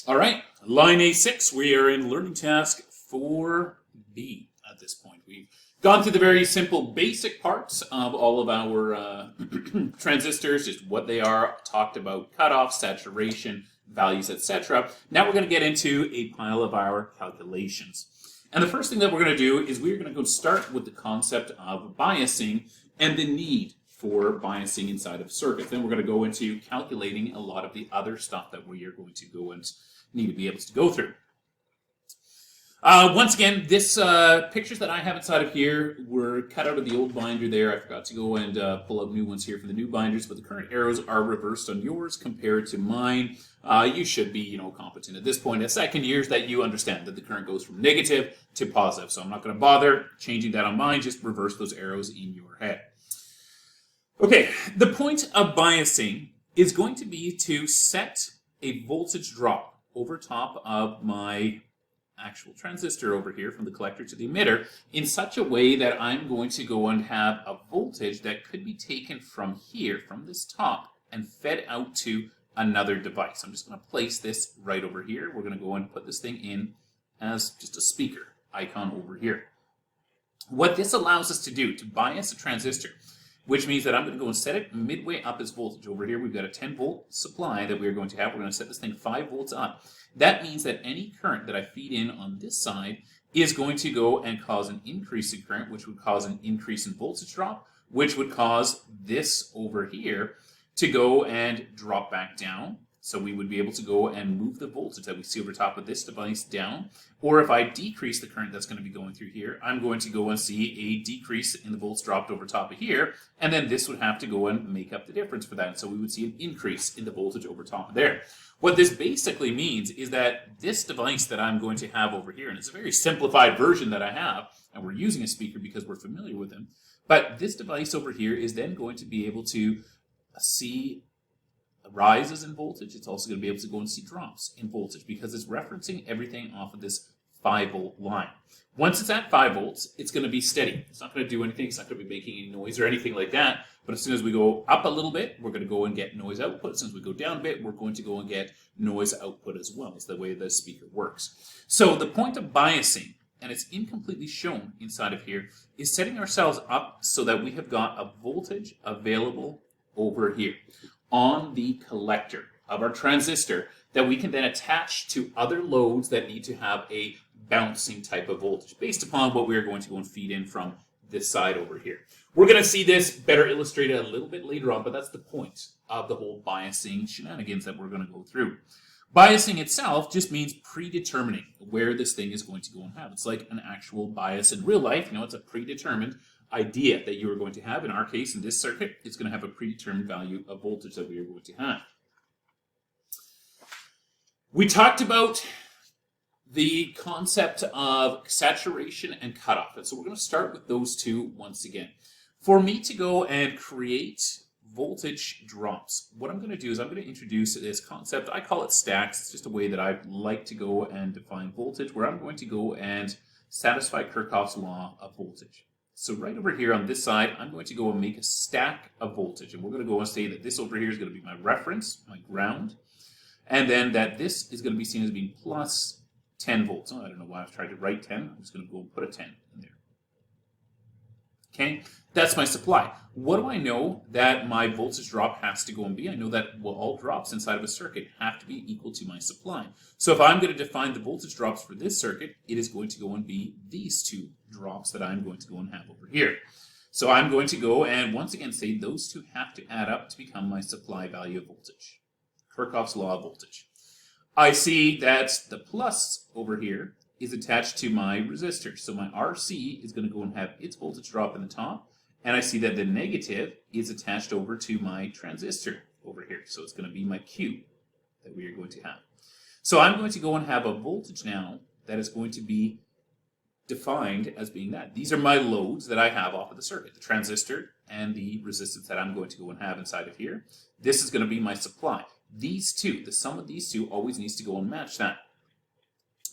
All right, line A6, we are in learning task 4B at this point. We've gone through the very simple basic parts of all of our transistors, just what they are, talked about cutoff, saturation, values, etc. Now we're going to get into a pile of our calculations. And the first thing that we're going to do is we're going to go start with the concept of biasing and the need for biasing inside of circuits. Then we're going to go into calculating a lot of the other stuff that we are going to go and need to be able to go through. Once again, this pictures that I have inside of here were cut out of the old binder there. I forgot to go and pull out new ones here for the new binders, but the current arrows are reversed on yours compared to mine. You should be, competent at this point in second years that you understand that the current goes from negative to positive. So I'm not going to bother changing that on mine. Just reverse those arrows in your head. Okay, the point of biasing is going to be to set a voltage drop over top of my actual transistor over here from the collector to the emitter in such a way that I'm going to go and have a voltage that could be taken from here, from this top, and fed out to another device. I'm just going to place this right over here. We're going to go and put this thing in as just a speaker icon over here. What this allows us to do, to bias a transistor, which means that I'm going to go and set it midway up its voltage. Over here, we've got a 10-volt supply that we're going to have. We're going to set this thing 5 volts up. That means that any current that I feed in on this side is going to go and cause an increase in current, which would cause an increase in voltage drop, which would cause this over here to go and drop back down. So we would be able to go and move the voltage that we see over top of this device down. Or if I decrease the current that's going to be going through here, I'm going to go and see a decrease in the volts dropped over top of here. And then this would have to go and make up the difference for that. And so we would see an increase in the voltage over top of there. What this basically means is that this device that I'm going to have over here, and it's a very simplified version that I have, and we're using a speaker because we're familiar with them, but this device over here is then going to be able to see rises in voltage. It's also going to be able to go and see drops in voltage because it's referencing everything off of this 5-volt line. Once it's at 5 volts, it's going to be steady. It's not going to do anything. It's not going to be making any noise or anything like that. But as soon as we go up a little bit, we're going to go and get noise output. As soon as we go down a bit, we're going to go and get noise output as well. It's the way the speaker works. So the point of biasing, and it's incompletely shown inside of here, is setting ourselves up so that we have got a voltage available over here on the collector of our transistor that we can then attach to other loads that need to have a bouncing type of voltage based upon what we're going to go and feed in from this side over here. We're going to see this better illustrated a little bit later on, but that's the point of the whole biasing shenanigans that we're going to go through. Biasing itself just means predetermining where this thing is going to go and have. It's like an actual bias in real life. It's a predetermined idea that you are going to have. In our case, in this circuit, it's going to have a predetermined value of voltage that we are going to have. We talked about the concept of saturation and cutoff. And so we're going to start with those two once again. For me to go and create voltage drops, what I'm going to do is I'm going to introduce this concept. I call it stacks. It's just a way that I like to go and define voltage, where I'm going to go and satisfy Kirchhoff's law of voltage. So right over here on this side, I'm going to go and make a stack of voltage. And we're going to go and say that this over here is going to be my reference, my ground. And then that this is going to be seen as being plus 10 volts. Oh, I don't know why I've tried to write 10. I'm just going to go and put a 10 in there. Okay, that's my supply. What do I know that my voltage drop has to go and be? I know that all drops inside of a circuit have to be equal to my supply. So if I'm going to define the voltage drops for this circuit, it is going to go and be these two drops that I'm going to go and have over here. So I'm going to go and once again say those two have to add up to become my supply value of voltage. Kirchhoff's law of voltage. I see that the plus over here is attached to my resistor. So my RC is going to go and have its voltage drop in the top. And I see that the negative is attached over to my transistor over here. So it's going to be my Q that we are going to have. So I'm going to go and have a voltage now that is going to be defined as being that. These are my loads that I have off of the circuit, the transistor and the resistance that I'm going to go and have inside of here. This is going to be my supply. These two, the sum of these two always needs to go and match that.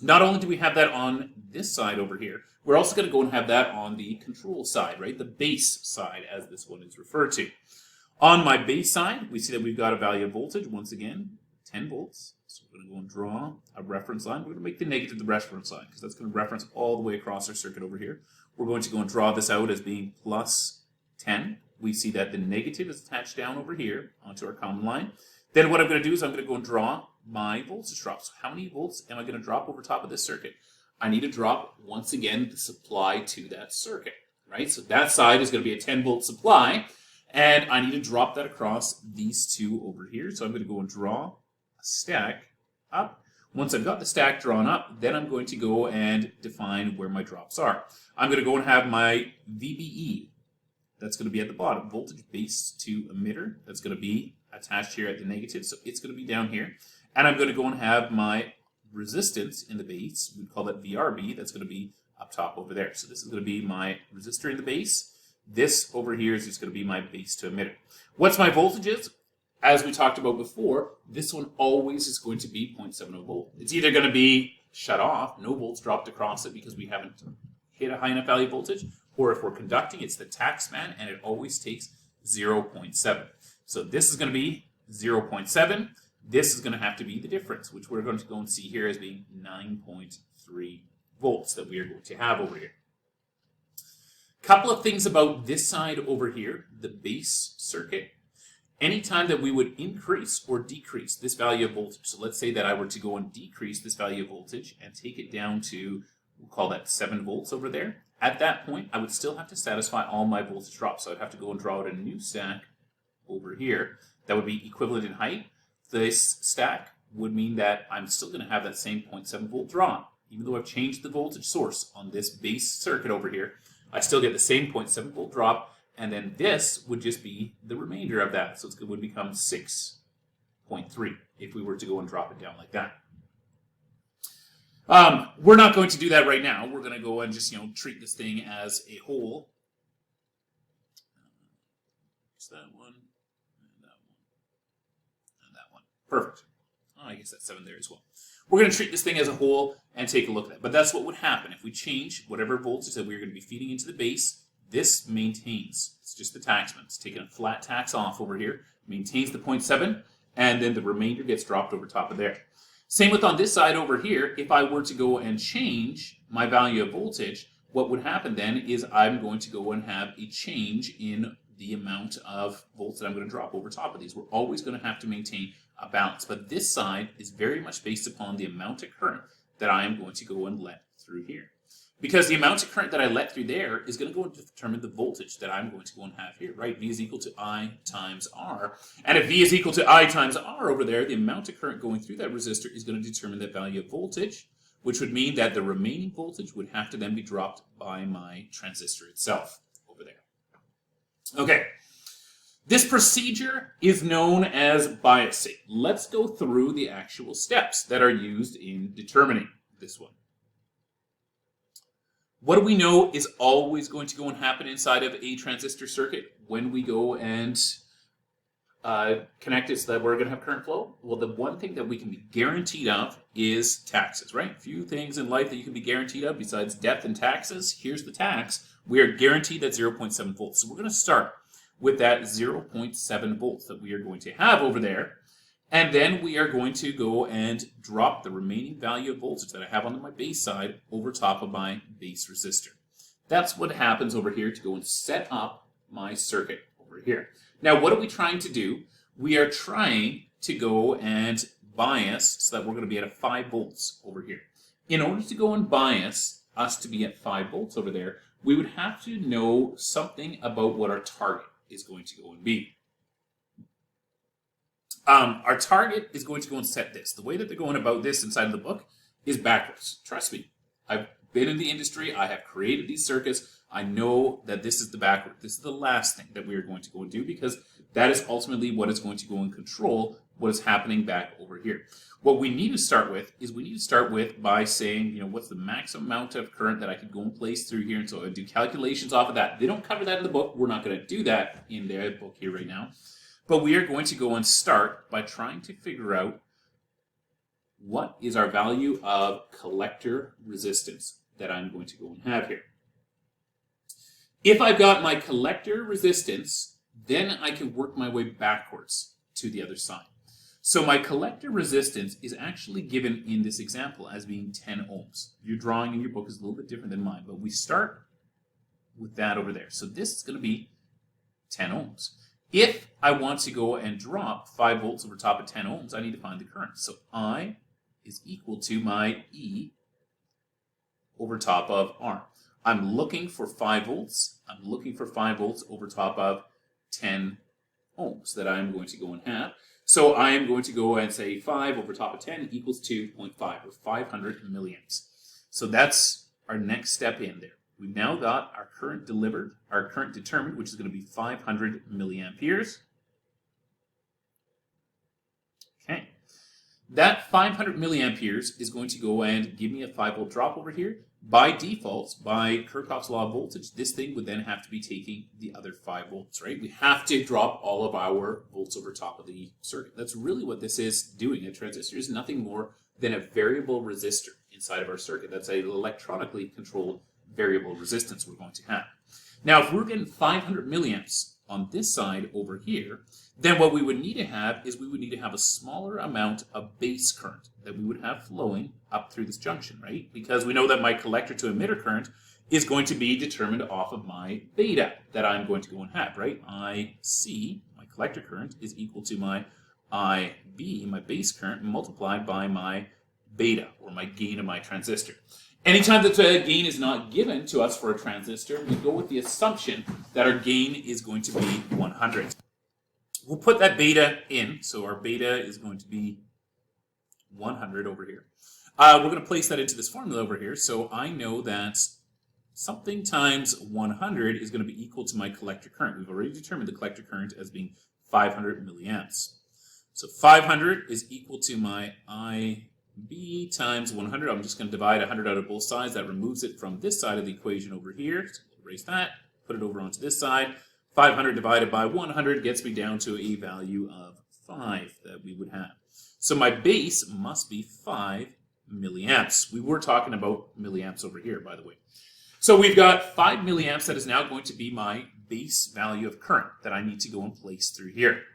Not only do we have that on this side over here, we're also going to go and have that on the control side, right? The base side, as this one is referred to. On my base side, we see that we've got a value of voltage, once again, 10 volts. So we're going to go and draw a reference line. We're going to make the negative the reference line because that's going to reference all the way across our circuit over here. We're going to go and draw this out as being plus 10. We see that the negative is attached down over here onto our common line. Then what I'm going to do is I'm going to go and draw my voltage drop. So how many volts am I going to drop over top of this circuit? I need to drop, once again, the supply to that circuit, right? So that side is going to be a 10-volt supply, and I need to drop that across these two over here. So I'm going to go and draw a stack up. Once I've got the stack drawn up, then I'm going to go and define where my drops are. I'm going to go and have my VBE. That's going to be at the bottom, voltage base to emitter. That's going to be attached here at the negative, so it's going to be down here. And I'm going to go and have my resistance in the base. We'd call that VRB. That's going to be up top over there. So this is going to be my resistor in the base. This over here is just going to be my base to emitter. What's my voltages? As we talked about before, this one always is going to be 0.70 volt. It's either going to be shut off, no volts dropped across it because we haven't hit a high enough value voltage, or if we're conducting, it's the tax band, and it always takes 0.7. So this is going to be 0.7. This is going to have to be the difference, which we're going to go and see here as being 9.3 volts that we are going to have over here. Couple of things about this side over here, the base circuit. Anytime that we would increase or decrease this value of voltage, so let's say that I were to go and decrease this value of voltage and take it down to, we'll call that 7 volts over there. At that point, I would still have to satisfy all my voltage drops. So I'd have to go and draw out a new stack over here that would be equivalent in height. This stack would mean that I'm still going to have that same 0.7 volt draw. Even though I've changed the voltage source on this base circuit over here, I still get the same 0.7 volt drop, and then this would just be the remainder of that. So it would become 6.3 if we were to go and drop it down like that. We're not going to do that right now. We're going to go and just, treat this thing as a whole. It's that one, and that one, and that one. Perfect. Oh, I guess that's 7 there as well. We're going to treat this thing as a whole and take a look at it. But that's what would happen. If we change whatever voltage that we're going to be feeding into the base, this maintains. It's just the taxman. It's taking a flat tax off over here, maintains the 0.7, and then the remainder gets dropped over top of there. Same with on this side over here. If I were to go and change my value of voltage, what would happen then is I'm going to go and have a change in the amount of volts that I'm going to drop over top of these. We're always going to have to maintain a balance, but this side is very much based upon the amount of current that I am going to go and let through here. Because the amount of current that I let through there is going to go and determine the voltage that I'm going to go and have here, right? V is equal to I times R. And if V is equal to I times R over there, the amount of current going through that resistor is going to determine that value of voltage, which would mean that the remaining voltage would have to then be dropped by my transistor itself over there. Okay. This procedure is known as biasing. Let's go through the actual steps that are used in determining this one. What do we know is always going to go and happen inside of a transistor circuit when we go and connect it so that we're going to have current flow? Well, the one thing that we can be guaranteed of is taxes, right? Few things in life that you can be guaranteed of besides death and taxes. Here's the tax. We are guaranteed that 0.7 volts. So we're going to start with that 0.7 volts that we are going to have over there. And then we are going to go and drop the remaining value of voltage that I have on my base side over top of my base resistor. That's what happens over here to go and set up my circuit over here. Now, what are we trying to do? We are trying to go and bias so that we're going to be at a 5 volts over here. In order to go and bias us to be at 5 volts over there, we would have to know something about what our target is going to go and be. Our target is going to go and set this. The way that they're going about this inside of the book is backwards. Trust me. I've been in the industry. I have created these circuits. I know that this is the backward. This is the last thing that we are going to go and do because that is ultimately what is going to go and control what is happening back over here. What we need to start with is we need to start with by saying, what's the maximum amount of current that I could go and place through here. And so I do calculations off of that. They don't cover that in the book. We're not going to do that in their book here right now. But we are going to go and start by trying to figure out what is our value of collector resistance that I'm going to go and have here. If I've got my collector resistance, then I can work my way backwards to the other side. So my collector resistance is actually given in this example as being 10 ohms. Your drawing in your book is a little bit different than mine, but we start with that over there. So this is going to be 10 ohms. If I want to go and drop 5 volts over top of 10 ohms, I need to find the current. So I is equal to my E over top of R. I'm looking for 5 volts. I'm looking for 5 volts over top of 10 ohms that I'm going to go and have. So I am going to go and say 5 over top of 10 equals 2.5, or 500 milliamps. So that's our next step in there. We've now got our current delivered, our current determined, which is going to be 500 milliamperes. Okay. That 500 milliamperes is going to go and give me a 5 volt drop over here. By default, by Kirchhoff's law of voltage, this thing would then have to be taking the other 5 volts, right? We have to drop all of our volts over top of the circuit. That's really what this is doing. A transistor is nothing more than a variable resistor inside of our circuit. That's an electronically controlled variable resistance we're going to have. Now, if we're getting 500 milliamps on this side over here, then what we would need to have is we would need to have a smaller amount of base current that we would have flowing up through this junction, right? Because we know that my collector to emitter current is going to be determined off of my beta that I'm going to go and have, right? IC, my collector current, is equal to my IB, my base current, multiplied by my beta, or my gain of my transistor. Anytime that a gain is not given to us for a transistor, we go with the assumption that our gain is going to be 100. We'll put that beta in, so our beta is going to be 100 over here. We're going to place that into this formula over here, so I know that something times 100 is going to be equal to my collector current. We've already determined the collector current as being 500 milliamps. So 500 is equal to my IB times 100. I'm just going to divide 100 out of both sides. That removes it from this side of the equation over here. So erase that, put it over onto this side. 500 divided by 100 gets me down to a value of 5 that we would have. So my base must be 5 milliamps. We were talking about milliamps over here, by the way. So we've got 5 milliamps that is now going to be my base value of current that I need to go and place through here.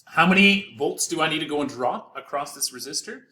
How many volts do I need to go and drop across this resistor?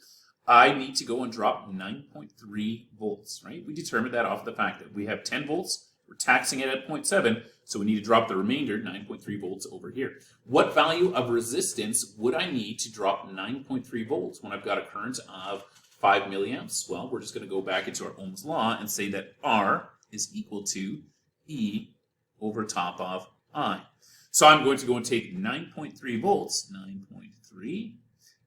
I need to go and drop 9.3 volts, right? We determined that off the fact that we have 10 volts. We're taxing it at 0.7, so we need to drop the remainder, 9.3 volts, over here. What value of resistance would I need to drop 9.3 volts when I've got a current of 5 milliamps? Well, we're just going to go back into our Ohm's law and say that R is equal to E over top of I. So I'm going to go and take 9.3 volts, 9.3,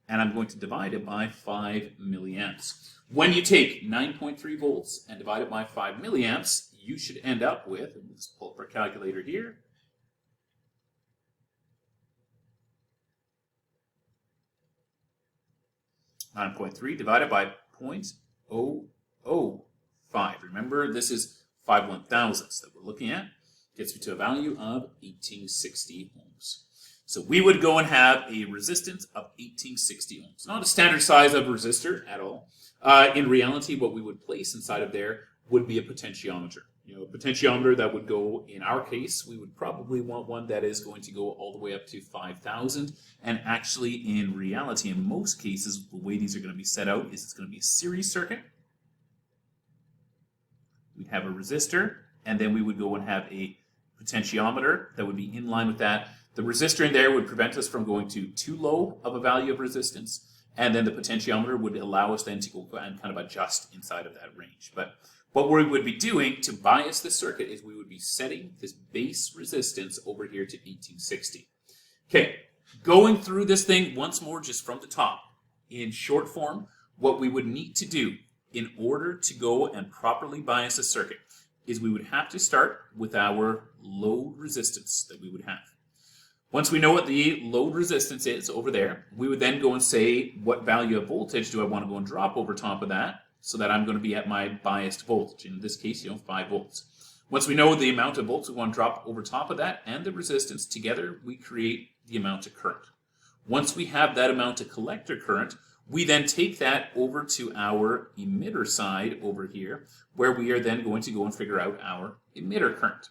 and I'm going to divide it by 5 milliamps. When you take 9.3 volts and divide it by 5 milliamps, you should end up with, let's pull up our calculator here, 9.3 divided by 0.005. Remember, this is 5/1000ths that we're looking at. Gets me to a value of 1860 ohms. So we would go and have a resistance of 1860 ohms. Not a standard size of resistor at all. In reality, what we would place inside of there would be a potentiometer. You know, a potentiometer that would go, in our case, we would probably want one that is going to go all the way up to 5,000. And actually, in reality, in most cases, the way these are going to be set out is it's going to be a series circuit. We'd have a resistor, and then we would go and have a potentiometer that would be in line with that. The resistor in there would prevent us from going to too low of a value of resistance, and then the potentiometer would allow us then to go and kind of adjust inside of that range. But what we would be doing to bias the circuit is we would be setting this base resistance over here to 1860. Okay, going through this thing once more just from the top. In short form, what we would need to do in order to go and properly bias a circuit is we would have to start with our load resistance that we would have. Once we know what the load resistance is over there, we would then go and say what value of voltage do I want to go and drop over top of that so that I'm going to be at my biased voltage. In this case, 5 volts. Once we know the amount of volts we want to drop over top of that and the resistance together, we create the amount of current. Once we have that amount of collector current, we then take that over to our emitter side over here, where we are then going to go and figure out our emitter current.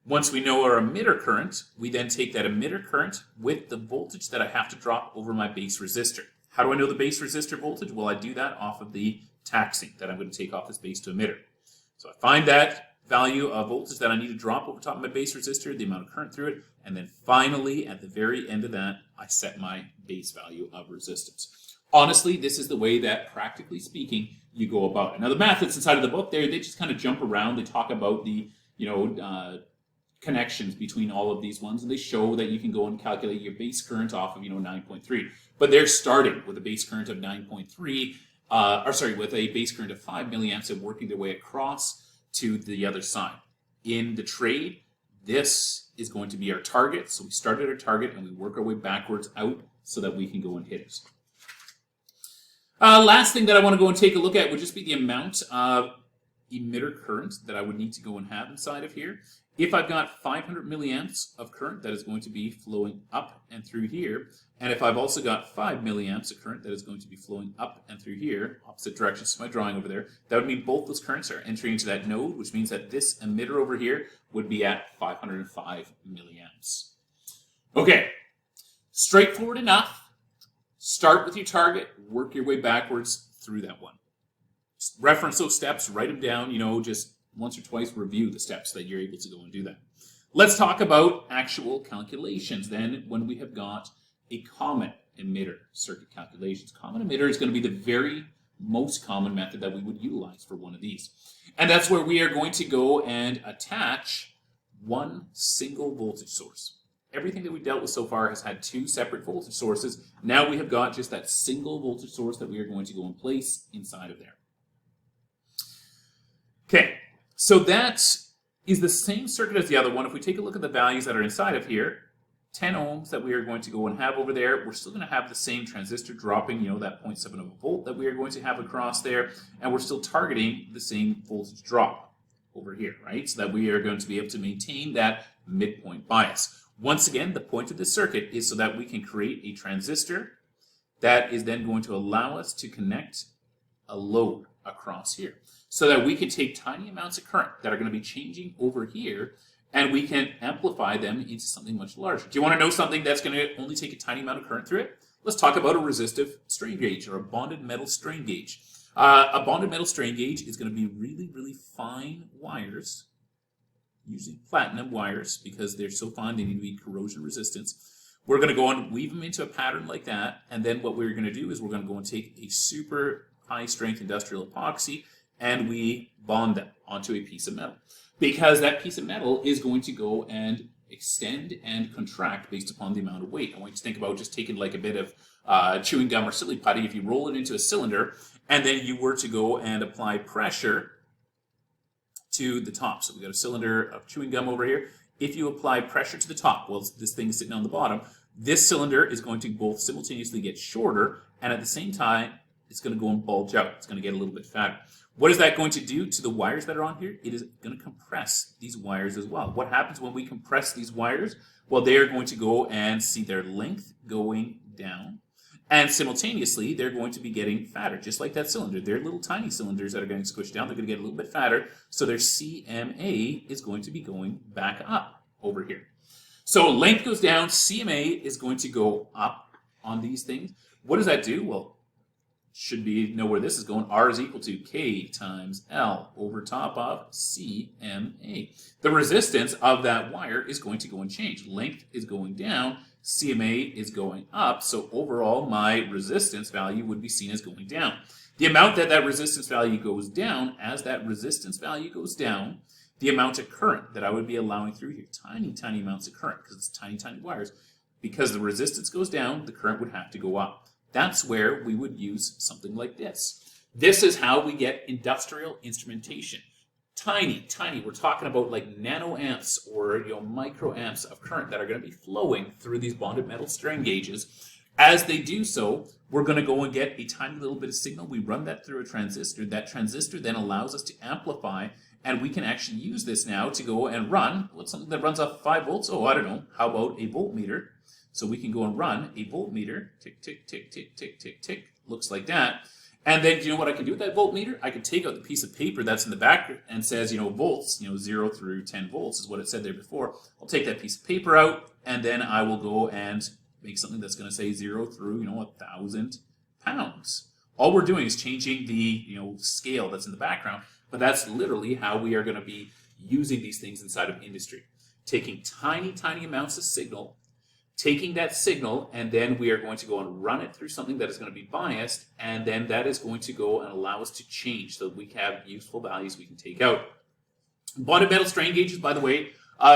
Once we know our emitter current, we then take that emitter current with the voltage that I have to drop over my base resistor. How do I know the base resistor voltage? Well, I do that off of the taxing that I'm going to take off this base to emitter. So I find that value of voltage that I need to drop over top of my base resistor, the amount of current through it, and then finally, at the very end of that, I set my base value of resistance. Honestly, this is the way that, practically speaking, you go about it. Now, the math that's inside of the book there, they just kind of jump around. They talk about the, connections between all of these ones, and they show that you can go and calculate your base current off of 9.3. But they're starting with a base current of 9.3, with a base current of 5 milliamps and working their way across to the other side. In the trade, this is going to be our target. So we start at our target and we work our way backwards out so that we can go and hit it. Last thing that I want to go and take a look at would just be the amount of emitter current that I would need to go and have inside of here. If I've got 500 milliamps of current that is going to be flowing up and through here, and if I've also got 5 milliamps of current that is going to be flowing up and through here, opposite directions to my drawing over there, that would mean both those currents are entering into that node, which means that this emitter over here would be at 505 milliamps. Okay, straightforward enough. Start with your target, work your way backwards through that one. Just reference those steps, write them down, just once or twice review the steps that you're able to go and do that. Let's talk about actual calculations then when we have got a common emitter circuit calculations. Common emitter is going to be the very most common method that we would utilize for one of these. And that's where we are going to go and attach one single voltage source. Everything that we dealt with so far has had two separate voltage sources. Now we have got just that single voltage source that we are going to go and place inside of there. Okay. So that is the same circuit as the other one. If we take a look at the values that are inside of here, 10 ohms that we are going to go and have over there, we're still going to have the same transistor dropping, that 0.7 of a volt that we are going to have across there, and we're still targeting the same voltage drop over here, right? So that we are going to be able to maintain that midpoint bias. Once again, the point of this circuit is so that we can create a transistor that is then going to allow us to connect a load across here, so that we can take tiny amounts of current that are going to be changing over here, and we can amplify them into something much larger. Do you want to know something that's going to only take a tiny amount of current through it? Let's talk about a resistive strain gauge, or a bonded metal strain gauge. A bonded metal strain gauge is going to be really, really fine wires, usually platinum wires, because they're so fine they need to be corrosion resistant. We're going to go and weave them into a pattern like that, and then what we're going to do is we're going to go and take a super high strength industrial epoxy and we bond them onto a piece of metal, because that piece of metal is going to go and extend and contract based upon the amount of weight. I want you to think about just taking like a bit of chewing gum or silly putty. If you roll it into a cylinder and then you were to go and apply pressure to the top. So we've got a cylinder of chewing gum over here. If you apply pressure to the top, well, this thing is sitting on the bottom, this cylinder is going to both simultaneously get shorter, and at the same time, it's going to go and bulge out. It's going to get a little bit fatter. What is that going to do to the wires that are on here? It is going to compress these wires as well. What happens when we compress these wires? Well, they are going to go and see their length going down, and simultaneously, they're going to be getting fatter, just like that cylinder. They're little tiny cylinders that are getting squished down. They're going to get a little bit fatter, so their CMA is going to be going back up over here. So length goes down, CMA is going to go up on these things. What does that do? Well, should be know where this is going. R is equal to K times L over top of CMA. The resistance of that wire is going to go and change. Length is going down, CMA is going up, so overall my resistance value would be seen as going down. The amount that that resistance value goes down, as that resistance value goes down, the amount of current that I would be allowing through here, tiny, tiny amounts of current, because it's tiny, tiny wires, because the resistance goes down, the current would have to go up. That's where we would use something like this. This is how we get industrial instrumentation. Tiny, tiny, we're talking about like nanoamps or microamps of current that are going to be flowing through these bonded metal strain gauges. As they do so, we're going to go and get a tiny little bit of signal. We run that through a transistor. That transistor then allows us to amplify, and we can actually use this now to go and run, what's something that runs off 5 volts? Oh, I don't know. How about a voltmeter? So we can go and run a voltmeter, tick, tick, tick, tick, tick, tick, tick, looks like that. And then, you know what I can do with that voltmeter? I can take out the piece of paper that's in the back and says, volts, 0 through 10 volts is what it said there before. I'll take that piece of paper out, and then I will go and make something that's going to say 0 through, 1,000 pounds. All we're doing is changing the, scale that's in the background, but that's literally how we are going to be using these things inside of industry. Taking tiny, tiny amounts of signal, taking that signal, and then we are going to go and run it through something that is going to be biased, and then that is going to go and allow us to change so that we have useful values we can take out. Bonded metal strain gauges, by the way,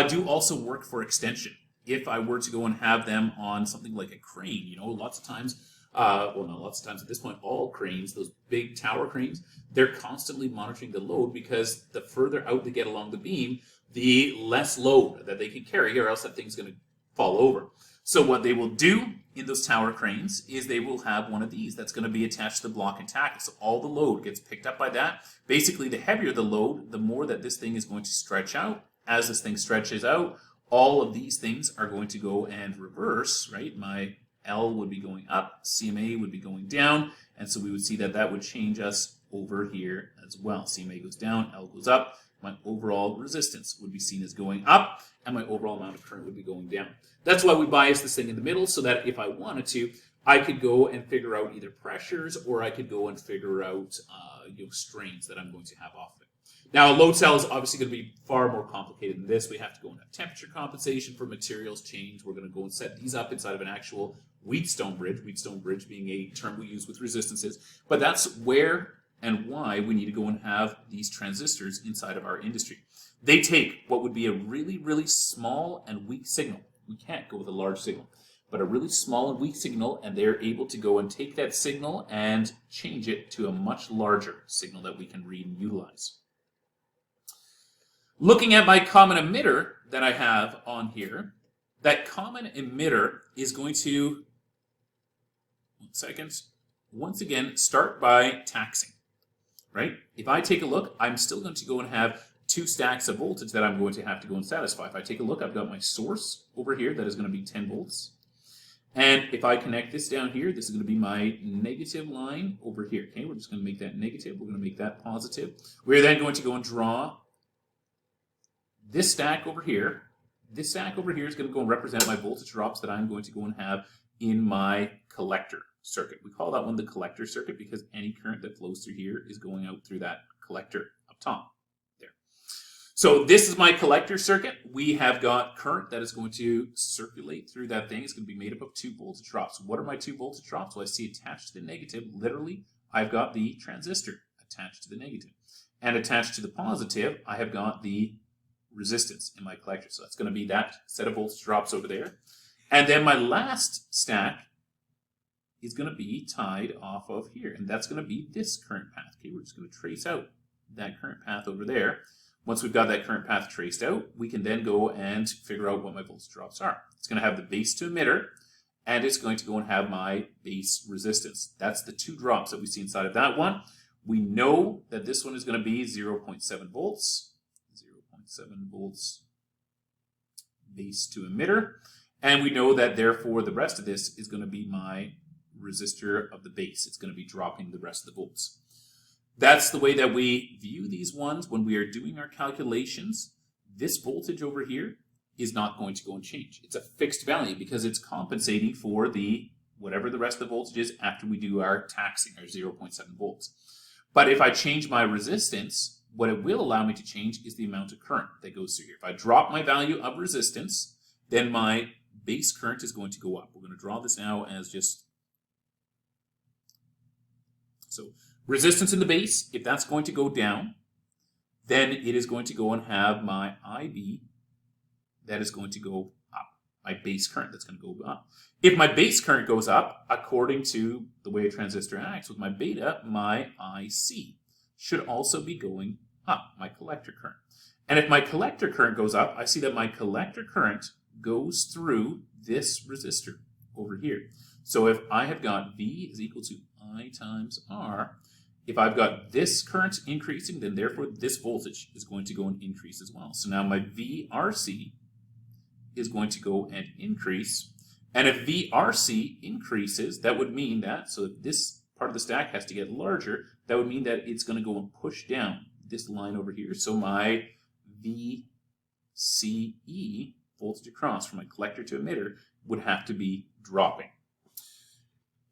do also work for extension. If I were to go and have them on something like a crane, lots of times, well, not lots of times at this point, all cranes, those big tower cranes, they're constantly monitoring the load because the further out they get along the beam, the less load that they can carry, or else that thing's going to fall over. So what they will do in those tower cranes is they will have one of these that's going to be attached to the block and tackle. So all the load gets picked up by that. Basically, the heavier the load, the more that this thing is going to stretch out. As this thing stretches out, all of these things are going to go and reverse, right? My L would be going up, CMA would be going down, and so we would see that that would change us over here as well. CMA goes down, L goes up. My overall resistance would be seen as going up, and my overall amount of current would be going down. That's why we bias this thing in the middle, so that if I wanted to, I could go and figure out either pressures, or I could go and figure out strains that I'm going to have off of it. Now, a load cell is obviously going to be far more complicated than this. We have to go and have temperature compensation for materials change. We're going to go and set these up inside of an actual Wheatstone bridge being a term we use with resistances. But that's where and why we need to go and have these transistors inside of our industry. They take what would be a really, really small and weak signal. We can't go with a large signal, but a really small and weak signal, and they're able to go and take that signal and change it to a much larger signal that we can read and utilize. Looking at my common emitter that I have on here, that common emitter is going to, once again, start by taxing. Right? If I take a look, I'm still going to go and have two stacks of voltage that I'm going to have to go and satisfy. If I take a look, I've got my source over here that is going to be 10 volts. And if I connect this down here, this is going to be my negative line over here. Okay, we're just going to make that negative. We're going to make that positive. We're then going to go and draw this stack over here. This stack over here is going to go and represent my voltage drops that I'm going to go and have in my collector circuit. We call that one the collector circuit because any current that flows through here is going out through that collector up top there. So this is my collector circuit. We have got current that is going to circulate through that thing. It's going to be made up of two voltage drops. What are my two voltage drops? Well, I see attached to the negative, literally, I've got the transistor attached to the negative. And attached to the positive, I have got the resistance in my collector. So that's going to be that set of voltage drops over there. And then my last stack is going to be tied off of here, and that's going to be this current path. Okay, we're just going to trace out that current path over there. Once we've got that current path traced out, we can then go and figure out what my voltage drops are. It's going to have the base to emitter, and it's going to go and have my base resistance. That's the two drops that we see inside of that one. We know that this one is going to be 0.7 volts, 0.7 volts base to emitter, and we know that therefore the rest of this is going to be my resistor of the base. It's going to be dropping the rest of the volts. That's the way that we view these ones when we are doing our calculations. This voltage over here is not going to go and change. It's a fixed value because it's compensating for the whatever the rest of the voltage is after we do our taxing, our 0.7 volts. But if I change my resistance, what it will allow me to change is the amount of current that goes through here. If I drop my value of resistance, then my base current is going to go up. We're going to draw this now as just so resistance in the base, if that's going to go down, then it is going to go and have my IB that is going to go up. My base current that's going to go up. If my base current goes up, according to the way a transistor acts with my beta, my IC should also be going up, my collector current. And if my collector current goes up, I see that my collector current goes through this resistor over here. So if I have got V is equal to I times R, if I've got this current increasing, then therefore this voltage is going to go and increase as well. So now my VRC is going to go and increase. And if VRC increases, that would mean that, so if this part of the stack has to get larger. That would mean that it's going to go and push down this line over here. So my VCE, voltage across, from my collector to emitter, would have to be dropping.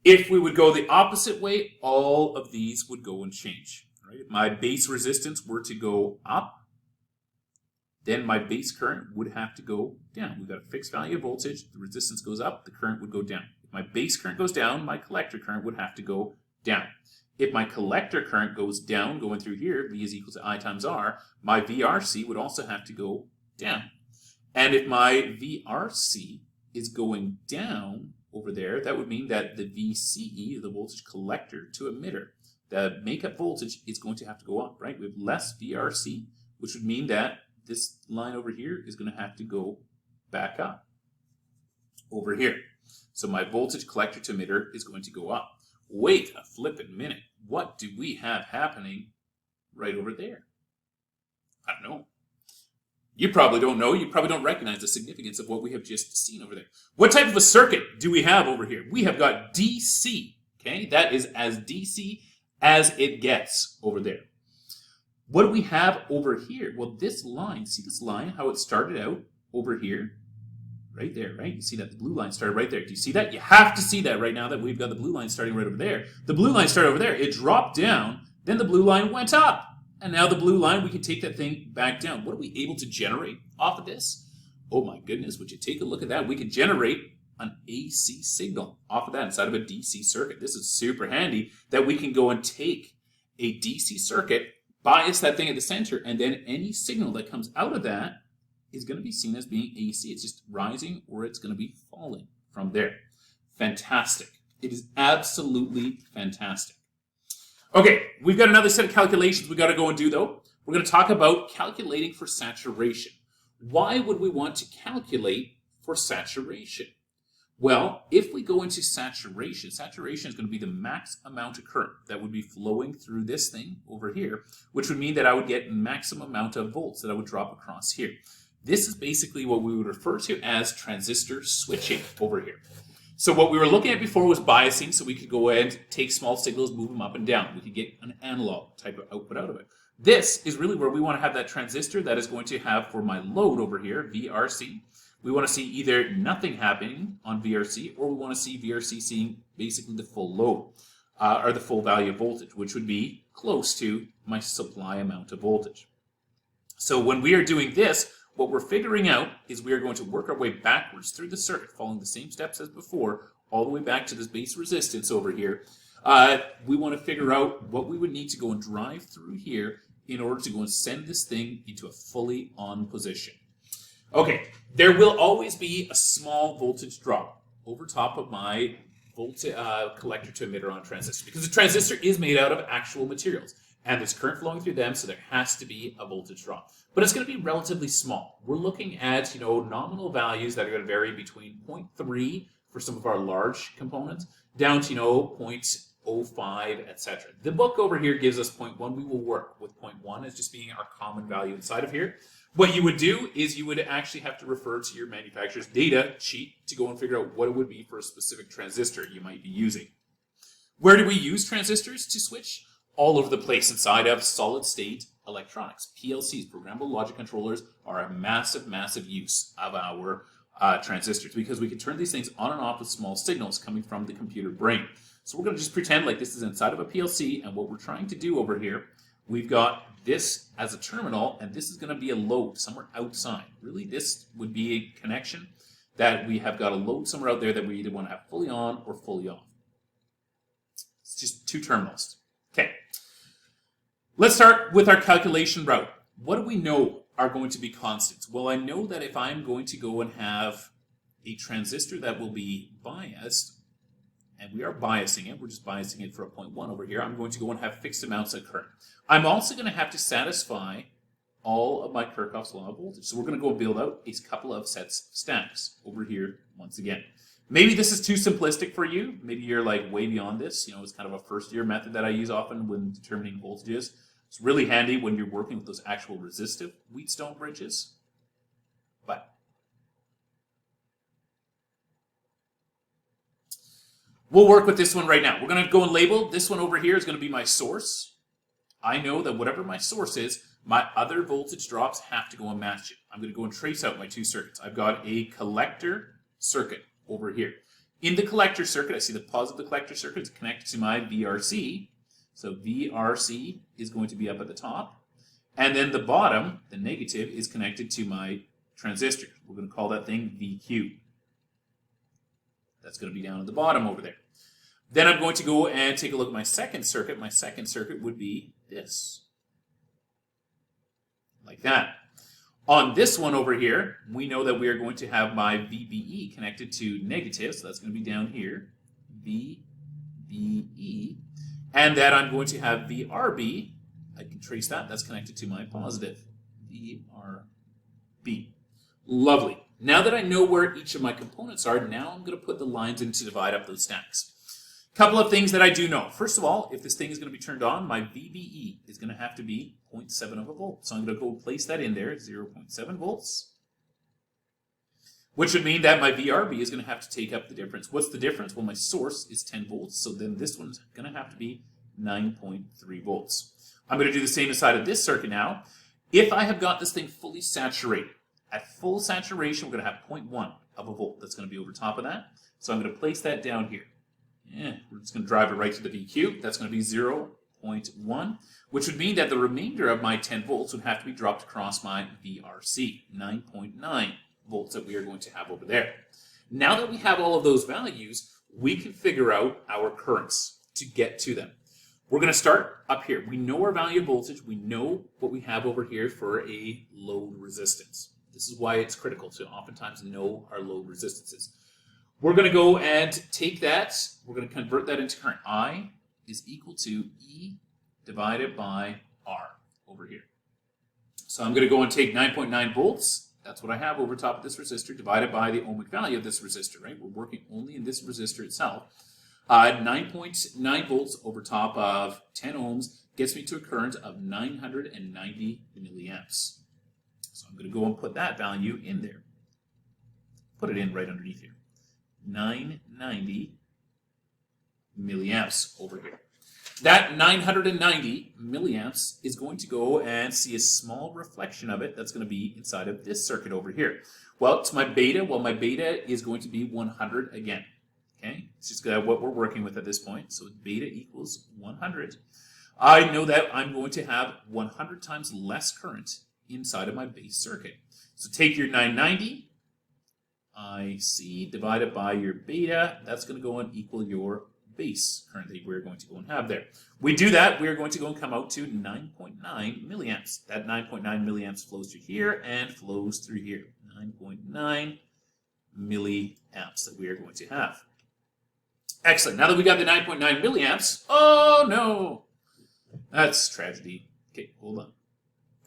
If we would go the opposite way, all of these would go and change. Right? If my base resistance were to go up, then my base current would have to go down. We've got a fixed value of voltage. The resistance goes up, the current would go down. If my base current goes down, my collector current would have to go down. If my collector current goes down, going through here, V is equal to I times R, my VRC would also have to go down. And if my VRC is going down over there, that would mean that the VCE, the voltage collector to emitter, the makeup voltage is going to have to go up, right? We have less VRC, which would mean that this line over here is going to have to go back up over here. So my voltage collector to emitter is going to go up. Wait a flippin' minute. What do we have happening right over there? I don't know. You probably don't know. You probably don't recognize the significance of what we have just seen over there. What type of a circuit do we have over here? We have got DC. Okay, that is as DC as it gets over there. What do we have over here? Well, this line, see this line, how it started out over here? Right there, right? You see that the blue line started right there. Do you see that? You have to see that right now that we've got the blue line starting right over there. The blue line started over there. It dropped down. Then the blue line went up. And now the blue line, we can take that thing back down. What are we able to generate off of this? Oh my goodness, would you take a look at that? We can generate an AC signal off of that inside of a DC circuit. This is super handy that we can go and take a DC circuit, bias that thing at the center, and then any signal that comes out of that is going to be seen as being AC. It's just rising or it's going to be falling from there. Fantastic. It is absolutely fantastic. Okay, we've got another set of calculations we've got to go and do, though. We're going to talk about calculating for saturation. Why would we want to calculate for saturation? Well, if we go into saturation, saturation is going to be the max amount of current that would be flowing through this thing over here, which would mean that I would get maximum amount of volts that I would drop across here. This is basically what we would refer to as transistor switching over here. So what we were looking at before was biasing, so we could go and take small signals, move them up and down. We could get an analog type of output out of it. This is really where we want to have that transistor that is going to have for my load over here, VRC. We want to see either nothing happening on VRC, or we want to see VRC seeing basically the full load, or the full value of voltage, which would be close to my supply amount of voltage. So when we are doing this, what we're figuring out is we are going to work our way backwards through the circuit, following the same steps as before, all the way back to this base resistance over here. We want to figure out what we would need to go and drive through here in order to go and send this thing into a fully on position. Okay, there will always be a small voltage drop over top of my collector to emitter on transistor, because the transistor is made out of actual materials, and there's current flowing through them, so there has to be a voltage drop. But it's going to be relatively small. We're looking at, nominal values that are going to vary between 0.3 for some of our large components, down to, 0.05, etc. The book over here gives us 0.1. We will work with 0.1 as just being our common value inside of here. What you would do is you would actually have to refer to your manufacturer's data sheet to go and figure out what it would be for a specific transistor you might be using. Where do we use transistors to switch? All over the place inside of solid-state electronics. PLCs, programmable logic controllers, are a massive, massive use of our transistors, because we can turn these things on and off with small signals coming from the computer brain. So we're going to just pretend like this is inside of a PLC, and what we're trying to do over here, we've got this as a terminal, and this is going to be a load somewhere outside. Really, this would be a connection that we have got a load somewhere out there that we either want to have fully on or fully off. It's just two terminals. Okay. Let's start with our calculation route. What do we know are going to be constants? Well, I know that if I'm going to go and have a transistor that will be biased, and we are biasing it, we're just biasing it for a 0.1 over here, I'm going to go and have fixed amounts of current. I'm also going to have to satisfy all of my Kirchhoff's law of voltage. So we're going to go build out a couple of sets of stacks over here once again. Maybe this is too simplistic for you. Maybe you're like way beyond this. It's kind of a first year method that I use often when determining voltages. It's really handy when you're working with those actual resistive Wheatstone bridges. But We'll work with this one right now. We're going to go and label. This one over here is going to be my source. I know that whatever my source is, my other voltage drops have to go and match it. I'm going to go and trace out my two circuits. I've got a collector circuit over here. In the collector circuit, I see the positive of the collector circuit is connected to my VRC. So VRC is going to be up at the top. And then the bottom, the negative, is connected to my transistor. We're going to call that thing VQ. That's going to be down at the bottom over there. Then I'm going to go and take a look at my second circuit. My second circuit would be this. Like that. On this one over here, we know that we are going to have my VBE connected to negative, so that's going to be down here, VBE, and that I'm going to have VRB, I can trace that, that's connected to my positive, VRB. Lovely. Now that I know where each of my components are, now I'm going to put the lines in to divide up those stacks. Couple of things that I do know. First of all, if this thing is going to be turned on, my VBE is going to have to be 0.7 of a volt. So I'm going to go place that in there, 0.7 volts, which would mean that my VRB is going to have to take up the difference. What's the difference? Well, my source is 10 volts, so then this one's going to have to be 9.3 volts. I'm going to do the same inside of this circuit now. If I have got this thing fully saturated, at full saturation, we're going to have 0.1 of a volt. That's going to be over top of that. So I'm going to place that down here. We're just going to drive it right to the VQ. That's going to be 0.1, which would mean that the remainder of my 10 volts would have to be dropped across my VRC, 9.9 volts that we are going to have over there. Now that we have all of those values, we can figure out our currents to get to them. We're going to start up here. We know our value of voltage. We know what we have over here for a load resistance. This is why it's critical to oftentimes know our load resistances. We're going to go and take that, we're going to convert that into current. I is equal to E divided by R over here. So I'm going to go and take 9.9 volts, that's what I have over top of this resistor, divided by the ohmic value of this resistor, right? We're working only in this resistor itself. 9.9 volts over top of 10 ohms gets me to a current of 990 milliamps. So I'm going to go and put that value in there. Put it in right underneath here. 990 milliamps over here. That 990 milliamps is going to go and see a small reflection of it that's going to be inside of this circuit over here. Well, it's my beta. Well, my beta is going to be 100 again. Okay, it's just what we're working with at this point. So beta equals 100. I know that I'm going to have 100 times less current inside of my base circuit. So take your 990 IC divided by your beta, that's going to go and equal your base current that we're going to go and have there. We do that, we're going to go and come out to 9.9 milliamps. That 9.9 milliamps flows through here and flows through here. 9.9 milliamps that we are going to have. Excellent. Now that we got the 9.9 milliamps, oh no, that's tragedy. Okay, hold on.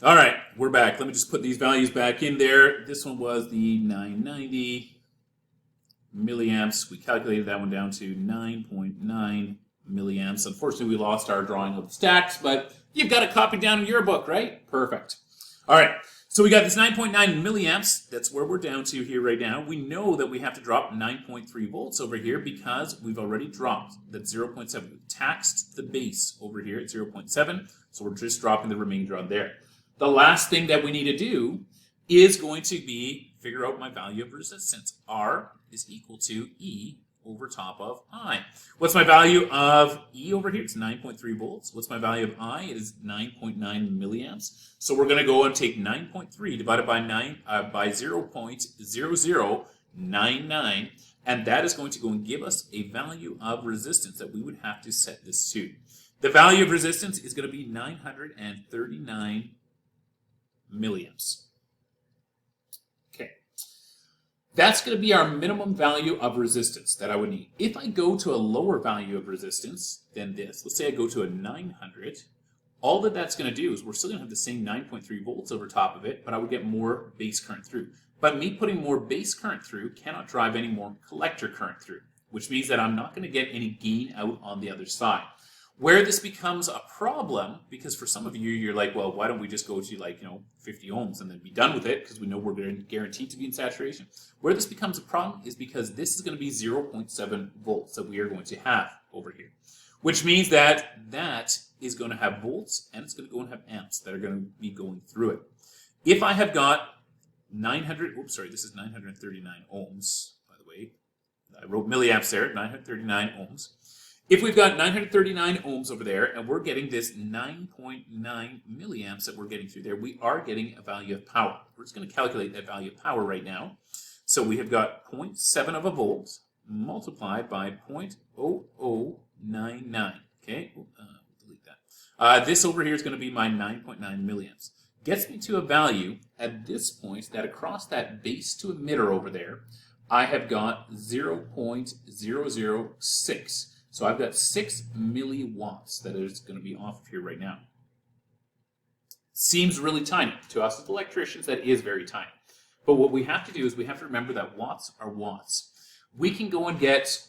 All right, we're back. Let me just put these values back in there. This one was the 990 milliamps. We calculated that one down to 9.9 milliamps. Unfortunately, we lost our drawing of the stacks, but you've got it copied down in your book, right? Perfect. All right, so we got this 9.9 milliamps. That's where we're down to here right now. We know that we have to drop 9.3 volts over here because we've already dropped that 0.7. We taxed the base over here at 0.7, so we're just dropping the remainder on there. The last thing that we need to do is going to be figure out my value of resistance. R is equal to E over top of I. What's my value of E over here? It's 9.3 volts. What's my value of I? It is 9.9 milliamps. So we're going to go and take 9.3 divided by 0.0099, and that is going to go and give us a value of resistance that we would have to set this to. The value of resistance is going to be 939 milliamps. Okay. That's going to be our minimum value of resistance that I would need. If I go to a lower value of resistance than this, let's say I go to a 900, all that that's going to do is we're still going to have the same 9.3 volts over top of it, but I would get more base current through. But me putting more base current through cannot drive any more collector current through, which means that I'm not going to get any gain out on the other side. Where this becomes a problem, because for some of you, you're like, well, why don't we just go to like, 50 ohms and then be done with it because we know we're guaranteed to be in saturation. Where this becomes a problem is because this is going to be 0.7 volts that we are going to have over here, which means that that is going to have volts and it's going to go and have amps that are going to be going through it. If I have got 939 ohms, by the way. I wrote milliamps there, 939 ohms. If we've got 939 ohms over there, and we're getting this 9.9 milliamps that we're getting through there, we are getting a value of power. We're just going to calculate that value of power right now. So we have got 0.7 of a volt multiplied by 0.0099. Okay, delete that. This over here is going to be my 9.9 milliamps. Gets me to a value at this point that across that base to emitter over there, I have got 0.006. So I've got 6 milliwatts that is going to be off of here right now. Seems really tiny. To us as electricians, that is very tiny. But what we have to do is we have to remember that watts are watts. We can go and get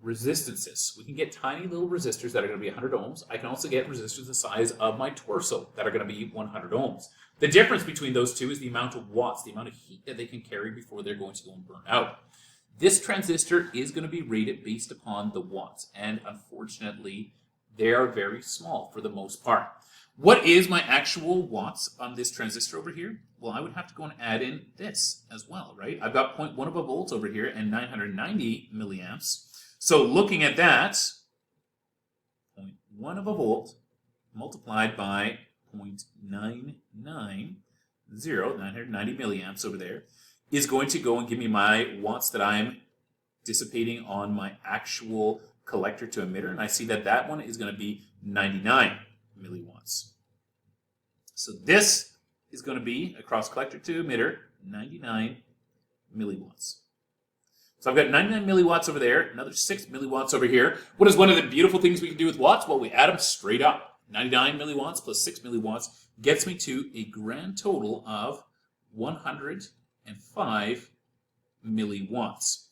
resistances. We can get tiny little resistors that are going to be 100 ohms. I can also get resistors the size of my torso that are going to be 100 ohms. The difference between those two is the amount of watts, the amount of heat that they can carry before they're going to go and burn out. This transistor is going to be rated based upon the watts, and unfortunately, they are very small for the most part. What is my actual watts on this transistor over here? Well, I would have to go and add in this as well, right? I've got 0.1 of a volt over here and 990 milliamps. So looking at that, 0.1 of a volt multiplied by 0.990, 990 milliamps over there, is going to go and give me my watts that I'm dissipating on my actual collector to emitter. And I see that that one is going to be 99 milliwatts. So this is going to be, across collector to emitter, 99 milliwatts. So I've got 99 milliwatts over there, another 6 milliwatts over here. What is one of the beautiful things we can do with watts? Well, we add them straight up. 99 milliwatts plus 6 milliwatts gets me to a grand total of 105 milliwatts.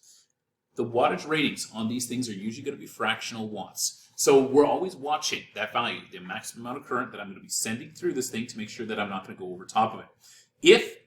The wattage ratings on these things are usually going to be fractional watts. So we're always watching that value, the maximum amount of current that I'm going to be sending through this thing to make sure that I'm not going to go over top of it. If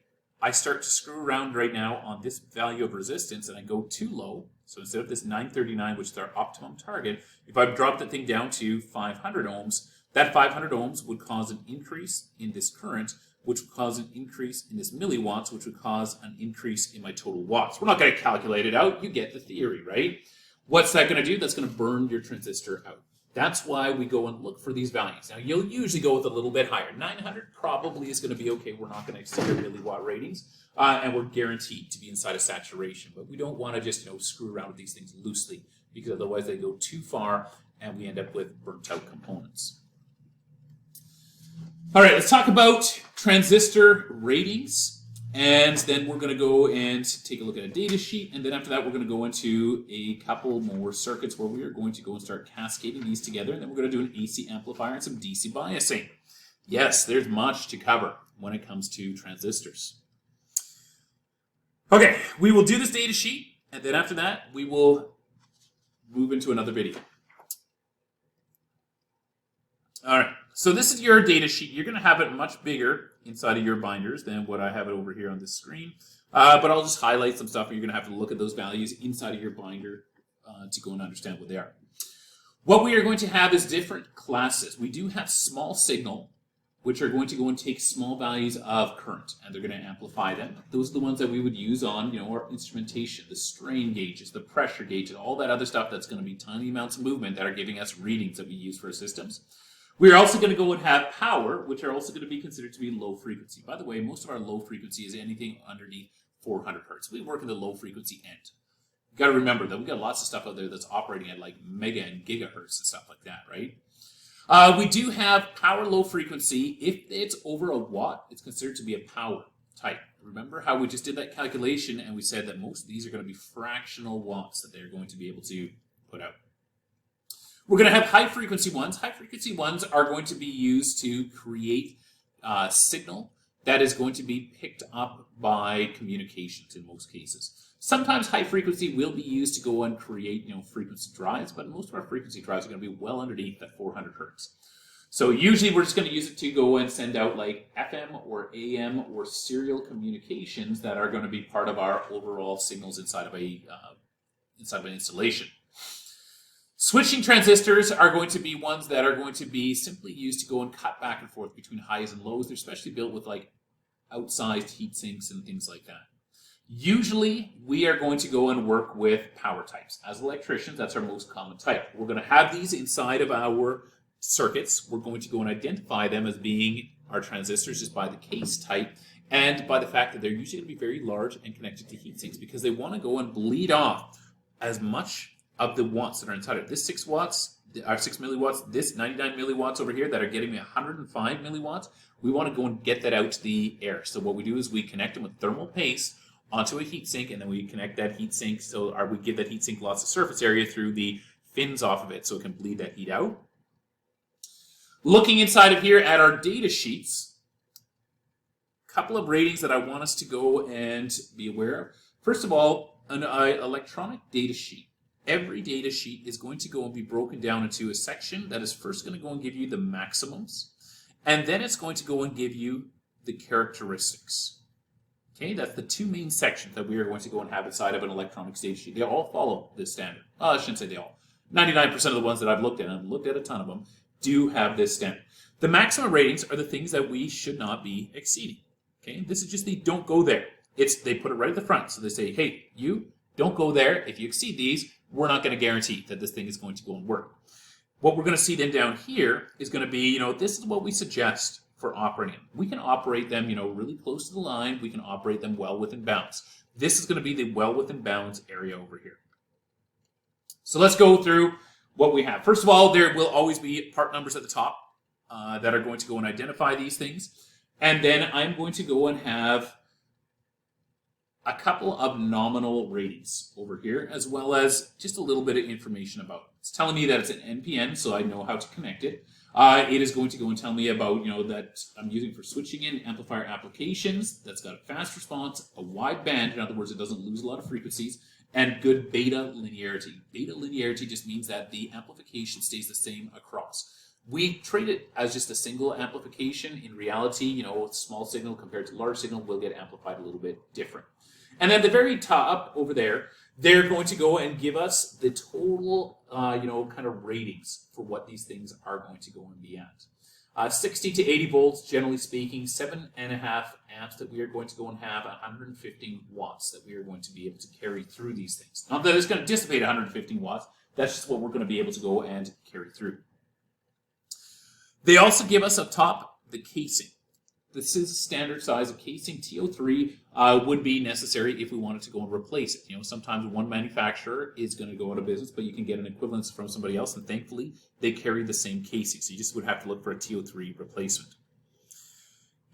I start to screw around right now on this value of resistance and I go too low, so instead of this 939, which is our optimum target, if I drop that thing down to 500 ohms, that 500 ohms would cause an increase in this current, which would cause an increase in this milliwatts, which would cause an increase in my total watts. We're not going to calculate it out. You get the theory, right? What's that going to do? That's going to burn your transistor out. That's why we go and look for these values. Now, you'll usually go with a little bit higher. 900 probably is going to be okay. We're not going to exceed our milliwatt ratings, and we're guaranteed to be inside of saturation. But we don't want to just screw around with these things loosely, because otherwise they go too far and we end up with burnt out components. All right, let's talk about transistor ratings, and then we're going to go and take a look at a data sheet, and then after that we're going to go into a couple more circuits where we are going to go and start cascading these together, and then we're going to do an AC amplifier and some DC biasing. Yes, there's much to cover when it comes to transistors. Okay, we will do this data sheet, and then after that we will move into another video. All right. So this is your data sheet. You're going to have it much bigger inside of your binders than what I have it over here on this screen. But I'll just highlight some stuff, and you're going to have to look at those values inside of your binder to go and understand what they are. What we are going to have is different classes. We do have small signal, which are going to go and take small values of current, and they're going to amplify them. Those are the ones that we would use on our instrumentation, the strain gauges, the pressure gauges, all that other stuff that's going to be tiny amounts of movement that are giving us readings that we use for our systems. We're also going to go and have power, which are also going to be considered to be low frequency. By the way, most of our low frequency is anything underneath 400 hertz. We work in the low frequency end. You've got to remember that we've got lots of stuff out there that's operating at like mega and gigahertz and stuff like that, right? We do have power low frequency. If it's over a watt, it's considered to be a power type. Remember how we just did that calculation and we said that most of these are going to be fractional watts that they're going to be able to put out. We're going to have high frequency ones. High frequency ones are going to be used to create signal that is going to be picked up by communications in most cases. Sometimes high frequency will be used to go and create, frequency drives, but most of our frequency drives are going to be well underneath that 400 hertz. So usually we're just going to use it to go and send out like FM or AM or serial communications that are going to be part of our overall signals inside of an installation. Switching transistors are going to be ones that are going to be simply used to go and cut back and forth between highs and lows. They're especially built with like outsized heat sinks and things like that. Usually, we are going to go and work with power types. As electricians, that's our most common type. We're going to have these inside of our circuits. We're going to go and identify them as being our transistors just by the case type and by the fact that they're usually going to be very large and connected to heat sinks because they want to go and bleed off as much of the watts that are inside it. This 6 watts, our 6 milliwatts, this 99 milliwatts over here that are getting me 105 milliwatts, we want to go and get that out to the air. So what we do is we connect them with thermal paste onto a heat sink, and then we connect that heat sink, we give that heat sink lots of surface area through the fins off of it so it can bleed that heat out. Looking inside of here at our data sheets, a couple of ratings that I want us to go and be aware of. First of all, an electronic data sheet. Every data sheet is going to go and be broken down into a section that is first going to go and give you the maximums, and then it's going to go and give you the characteristics. Okay, that's the two main sections that we are going to go and have inside of an electronics data sheet. They all follow this standard. I shouldn't say they all. 99% of the ones that I've looked at, and I've looked at a ton of them, do have this standard. The maximum ratings are the things that we should not be exceeding. Okay, this is just the don't go there. They put it right at the front. So they say, hey, you don't go there. If you exceed these, we're not going to guarantee that this thing is going to go and work. What we're going to see then down here is going to be, this is what we suggest for operating them. We can operate them, really close to the line. We can operate them well within bounds. This is going to be the well within bounds area over here. So let's go through what we have. First of all, there will always be part numbers at the top that are going to go and identify these things. And then I'm going to go and have a couple of nominal ratings over here, as well as just a little bit of information about it. It's telling me that it's an NPN, so I know how to connect it. It is going to go and tell me about, that I'm using for switching in amplifier applications. That's got a fast response, a wide band. In other words, it doesn't lose a lot of frequencies, and good beta linearity. Beta linearity just means that the amplification stays the same across. We treat it as just a single amplification. In reality, small signal compared to large signal will get amplified a little bit different. And at the very top over there, they're going to go and give us the total, kind of ratings for what these things are going to go and be at. 60 to 80 volts, generally speaking, 7.5 amps that we are going to go and have, 115 watts that we are going to be able to carry through these things. Not that it's going to dissipate 115 watts, that's just what we're going to be able to go and carry through. They also give us up top the casing. This is a standard size of casing. TO3 would be necessary if we wanted to go and replace it. Sometimes one manufacturer is going to go out of business, but you can get an equivalence from somebody else, and thankfully they carry the same casing. So you just would have to look for a TO3 replacement.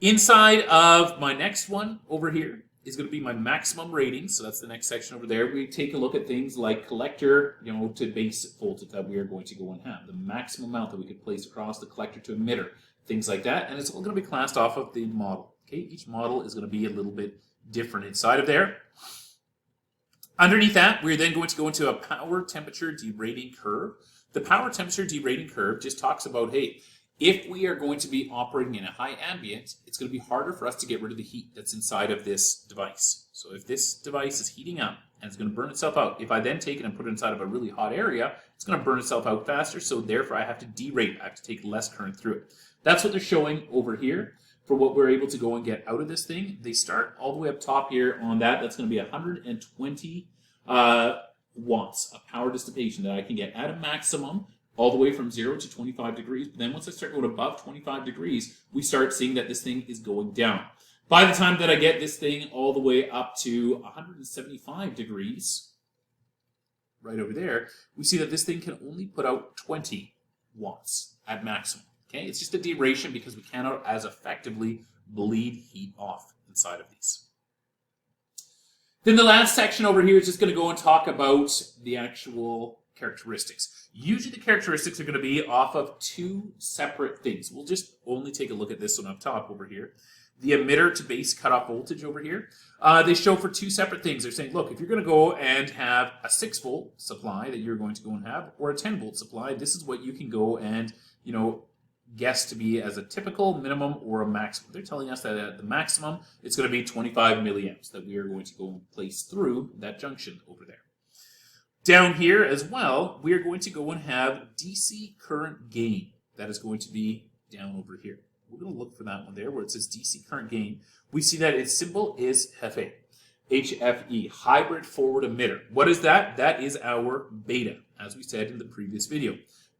Inside of my next one over here is going to be my maximum rating. So that's the next section over there. We take a look at things like collector, to base voltage that we are going to go and have. The maximum amount that we could place across the collector to emitter. Things like that, and it's all going to be classed off of the model. Okay, each model is going to be a little bit different inside of there. Underneath that, we're then going to go into a power temperature derating curve. The power temperature derating curve just talks about, hey, if we are going to be operating in a high ambient, it's going to be harder for us to get rid of the heat that's inside of this device. So if this device is heating up and it's going to burn itself out, if I then take it and put it inside of a really hot area, it's going to burn itself out faster, so therefore I have to derate. I have to take less current through it. That's what they're showing over here for what we're able to go and get out of this thing. They start all the way up top here on that. That's going to be 120 watts of power dissipation that I can get at a maximum all the way from 0 to 25 degrees. But then once I start going above 25 degrees, we start seeing that this thing is going down. By the time that I get this thing all the way up to 175 degrees, right over there, we see that this thing can only put out 20 watts at maximum. Okay, it's just a deration because we cannot as effectively bleed heat off inside of these. Then the last section over here is just going to go and talk about the actual characteristics. Usually the characteristics are going to be off of two separate things. We'll just only take a look at this one up top over here. the emitter to base cutoff voltage over here, they show for two separate things. They're saying, look, if you're going to go and have a 6-volt supply that you're going to go and have, or a 10-volt supply, this is what you can go and, guess to be as a typical minimum or a maximum. They're telling us that at the maximum, it's going to be 25 milliamps that we are going to go and place through that junction over there. Down here as well, we are going to go and have DC current gain. That is going to be down over here. We're going to look for that one there where it says DC current gain. We see that its symbol is HFE. HFE, hybrid forward emitter. What is that? That is our beta, as we said in the previous video.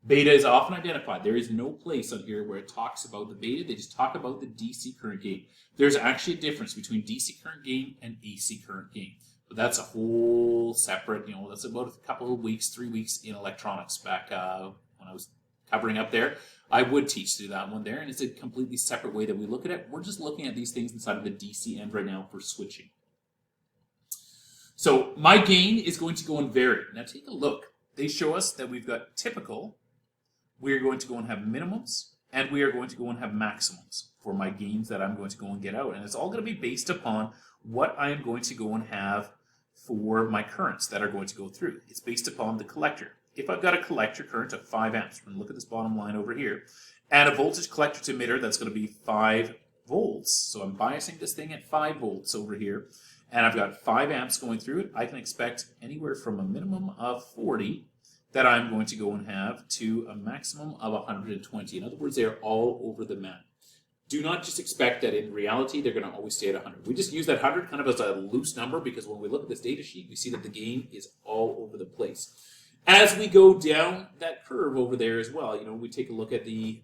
Beta is often identified. There is no place on here where it talks about the beta. They just talk about the DC current gain. There's actually a difference between DC current gain and AC current gain. But that's a whole separate, that's about a couple of weeks, 3 weeks in electronics back when I was covering up there. I would teach through that one there, and it's a completely separate way that we look at it. We're just looking at these things inside of the DC end right now for switching. So my gain is going to go and vary. Now take a look. They show us that we've got typical. We are going to go and have minimums, and we are going to go and have maximums for my gains that I'm going to go and get out. And it's all going to be based upon what I am going to go and have for my currents that are going to go through. It's based upon the collector. If I've got a collector current of 5 amps, we're going to look at this bottom line over here, and a voltage collector to emitter that's going to be 5 volts. So I'm biasing this thing at 5 volts over here, and I've got 5 amps going through it. I can expect anywhere from a minimum of 40 that I'm going to go and have to a maximum of 120. In other words, they are all over the map. Do not just expect that in reality they're going to always stay at 100. We just use that 100 kind of as a loose number because when we look at this data sheet, we see that the gain is all over the place. As we go down that curve over there as well, we take a look at the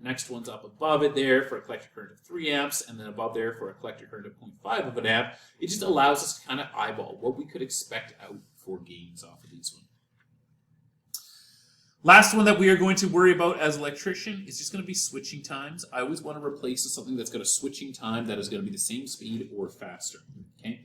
next ones up above it there for a collector current of 3 amps, and then above there for a collector current of 0.5 of an amp. It just allows us to kind of eyeball what we could expect out for gains off of these ones. Last one that we are going to worry about as electrician is just going to be switching times. I always want to replace something that's got a switching time that is going to be the same speed or faster. Okay,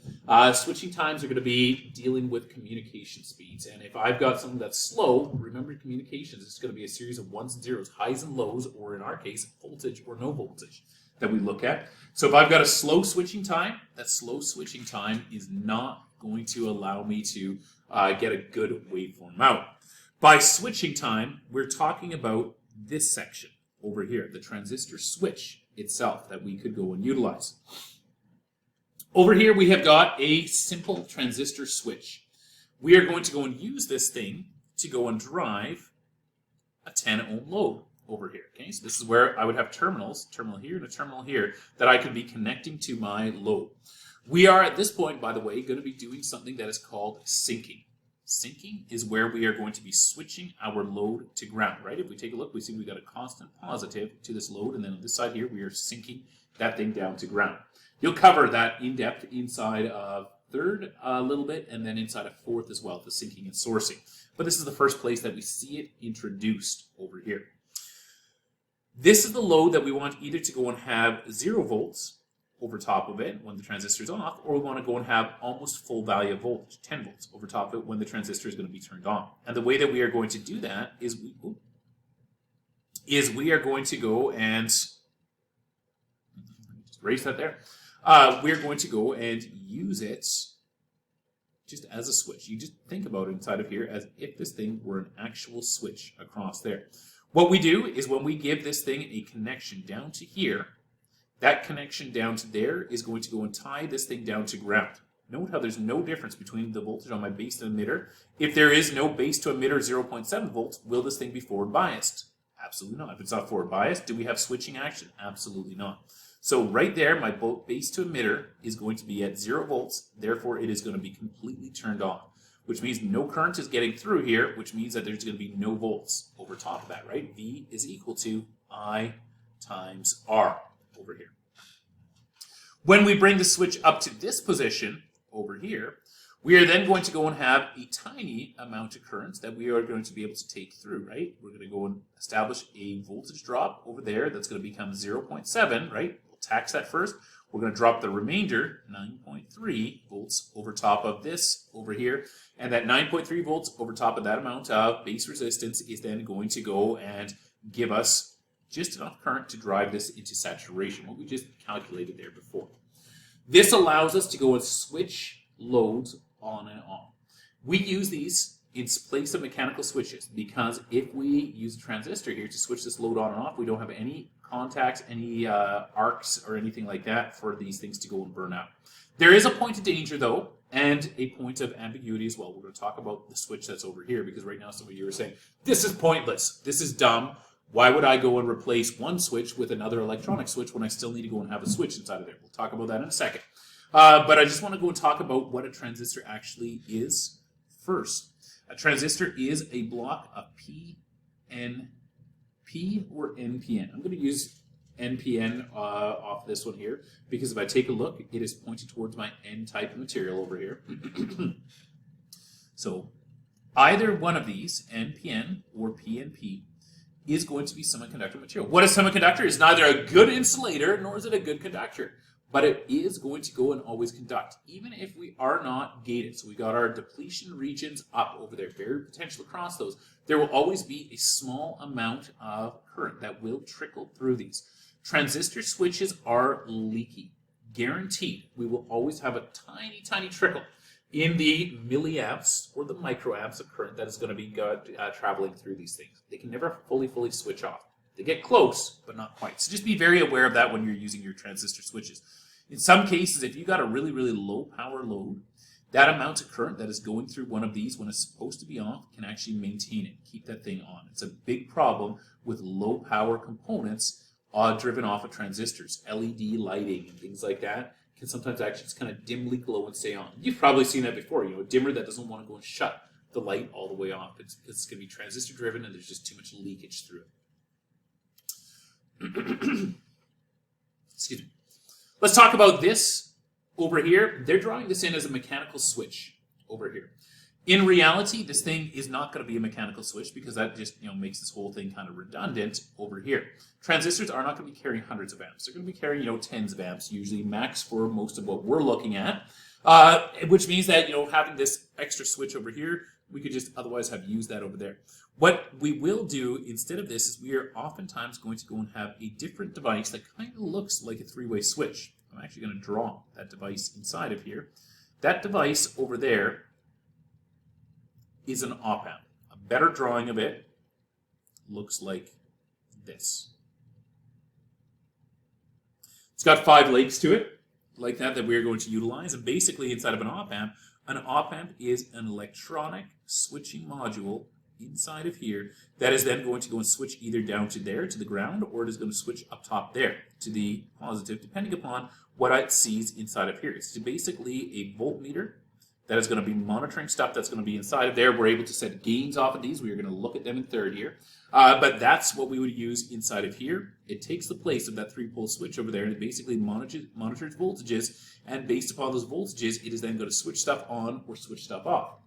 switching times are going to be dealing with communication speeds. And if I've got something that's slow, remember communications, it's going to be a series of ones and zeros, highs and lows, or in our case, voltage or no voltage that we look at. So if I've got a slow switching time, that slow switching time is not going to allow me to get a good waveform out. By switching time, we're talking about this section over here, the transistor switch itself that we could go and utilize. Over here, we have got a simple transistor switch. We are going to go and use this thing to go and drive a 10 ohm load over here. Okay, so this is where I would have terminals, terminal here and a terminal here, that I could be connecting to my load. We are at this point, by the way, going to be doing something that is called syncing. Syncing is where we are going to be switching our load to ground, right? If we take a look, we see we've got a constant positive to this load, and then on this side here, we are syncing that thing down to ground. You'll cover that in depth inside of third a little bit, and then inside of fourth as well, the syncing and sourcing. But this is the first place that we see it introduced over here. This is the load that we want either to go and have 0 volts over top of it when the transistor is off, or we want to go and have almost full value of voltage, 10 volts over top of it when the transistor is going to be turned on. And the way that we are going to do that is we are going to go and just erase that there. We're going to go and use it just as a switch. You just think about it inside of here as if this thing were an actual switch across there. What we do is when we give this thing a connection down to here, that connection down to there is going to go and tie this thing down to ground. Note how there's no difference between the voltage on my base to emitter. If there is no base to emitter 0.7 volts, will this thing be forward biased? Absolutely not. If it's not forward biased, do we have switching action? Absolutely not. So right there, my base to emitter is going to be at 0 volts. Therefore, it is going to be completely turned on, which means no current is getting through here, which means that there's going to be no volts over top of that, right? V is equal to I times R over here. When we bring the switch up to this position over here, we are then going to go and have a tiny amount of current that we are going to be able to take through, right? We're going to go and establish a voltage drop over there that's going to become 0.7, right? We'll tax that first. We're going to drop the remainder, 9.3 volts, over top of this over here. And that 9.3 volts over top of that amount of base resistance is then going to go and give us just enough current to drive this into saturation, what we just calculated there before. This allows us to go and switch loads on and off. We use these in place of mechanical switches because if we use a transistor here to switch this load on and off, we don't have any contacts, any arcs or anything like that for these things to go and burn out. There is a point of danger though, and a point of ambiguity as well. We're going to talk about the switch that's over here because right now some of you are saying, this is pointless, this is dumb. Why would I go and replace one switch with another electronic switch when I still need to go and have a switch inside of there? We'll talk about that in a second. But I just want to go and talk about what a transistor actually is first. A transistor is a block of PNP or NPN. I'm going to use NPN off this one here because if I take a look, it is pointing towards my N-type material over here. So either one of these, NPN or PNP, is going to be semiconductor material. What is semiconductor? It's neither a good insulator nor is it a good conductor, but it is going to go and always conduct, even if we are not gated. So we got our depletion regions up over there, very potential across those. There will always be a small amount of current that will trickle through these. Transistor switches are leaky. Guaranteed, we will always have a tiny, tiny trickle in the milliamps or the microamps of current that is going to be traveling through these things. They can never fully switch off. They get close, but not quite. So just be very aware of that when you're using your transistor switches. In some cases, if you've got a really, really low power load, that amount of current that is going through one of these when it's supposed to be off can actually maintain it, keep that thing on. It's a big problem with low power components driven off of transistors. LED lighting and things like that can sometimes actually just kind of dimly glow and stay on. You've probably seen that before, a dimmer that doesn't want to go and shut the light all the way off. It's going to be transistor driven and there's just too much leakage through it. Excuse me. Let's talk about this over here. They're drawing this in as a mechanical switch over here. In reality, this thing is not going to be a mechanical switch because that just makes this whole thing kind of redundant over here. Transistors are not going to be carrying hundreds of amps. They're going to be carrying tens of amps, usually max for most of what we're looking at, which means that having this extra switch over here, we could just otherwise have used that over there. What we will do instead of this is we are oftentimes going to go and have a different device that kind of looks like a three-way switch. I'm actually going to draw that device inside of here. That device over there is an op-amp. A better drawing of it looks like this. It's got 5 legs to it, like that we're going to utilize. And basically inside of an op-amp is an electronic switching module inside of here that is then going to go and switch either down to there, to the ground, or it is going to switch up top there to the positive, depending upon what it sees inside of here. It's basically a voltmeter that is going to be monitoring stuff that's going to be inside of there. We're able to set gains off of these. We are going to look at them in third here. But that's what we would use inside of here. It takes the place of that 3-pole switch over there, and it basically monitors voltages, and based upon those voltages, it is then going to switch stuff on or switch stuff off.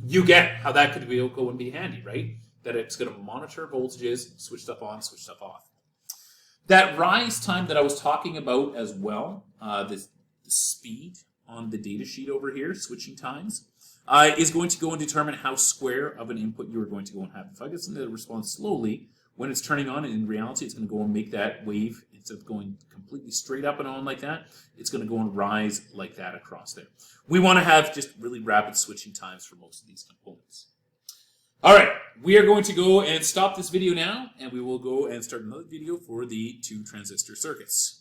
You get how that could go and be handy, right? That it's going to monitor voltages, switch stuff on, switch stuff off. That rise time that I was talking about as well, the speed on the data sheet over here, switching times, is going to go and determine how square of an input you are going to go and have. If I get something that responds slowly, when it's turning on, in reality, it's going to go and make that wave, instead of going completely straight up and on like that, it's going to go and rise like that across there. We want to have just really rapid switching times for most of these components. All right, we are going to go and stop this video now, and we will go and start another video for the 2 transistor circuits.